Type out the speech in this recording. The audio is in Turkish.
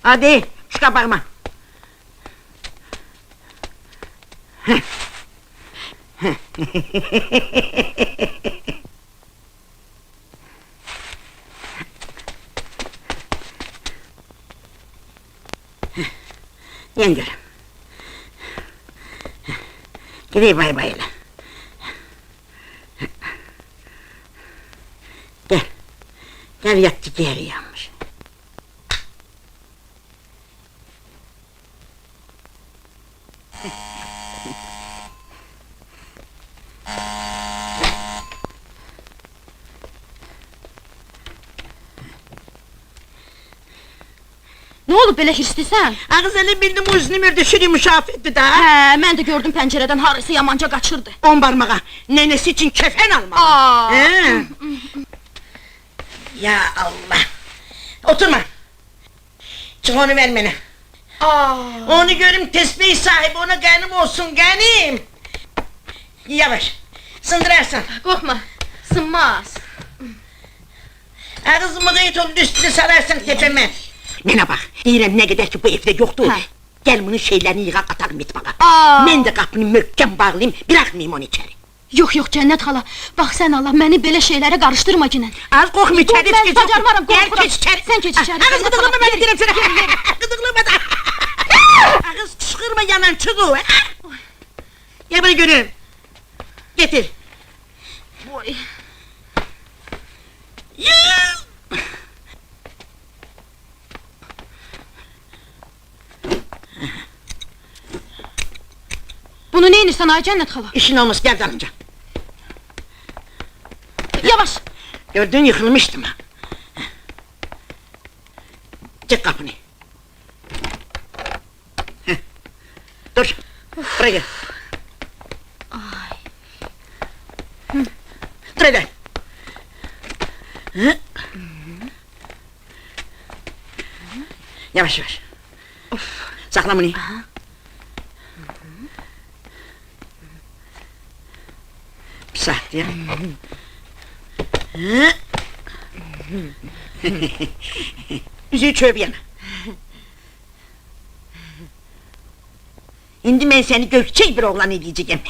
Hadi, çıkar bakma. Yen görüm. Gideyim bay bayla. Gel. Gel yattı geri yanmış. Ne olub belə hirsliysən? Ağız eli bildim uzun ömür düşürü müşafirdi da. Hə, mən də gördüm pəncərədən harısı yamanca qaçırdı. 10 parmağa, nenesi için kefen alma. Aa! Ya Allah! Oturma! Çık onu ver bana. Aa! Onu görüm tesbih sahibi, ona kanım olsun kanım. Yavaş, sındırarsan. Qorxma, sınmaz. Ağzımı gayet onun üstüne sararsan tepeme. Bana bak, deyirəm ne kadar ki bu evde yoktu. Hə. Gel bunun şeylerini yığar atarım mitbağa. Aa! Ben de kapını möhkəm bağlayayım, bırakmayayım onu içeri. Yox, yox, Cənnət xala, bax sən Allah, məni belə şeylərə qarışdırma ginən. Az qorxma içeri, Mən bacarmaram, Gel qorxuram. geç içeri. Sən keç içeri. Ağız gıdıklama beni deyirəm sana. Gıdıklama da. Ağız kışkırma yanan çığı. Gel bunu göreyim. Getir. Boy. Bunu nə edirsən ay Cənnət xala? İşin olmaz, gel dalınca. Yavaş! Gördün yıkılmıştım ha. Çık kapını. Heh. Dur. Buraya gel. Dur hele. Hı? Yavaş yavaş. Sakla bunu. Bir saat ya. Hı? Yüzüğü çöp yana. Şimdi ben seni gökçek bir oğlan edeceğim.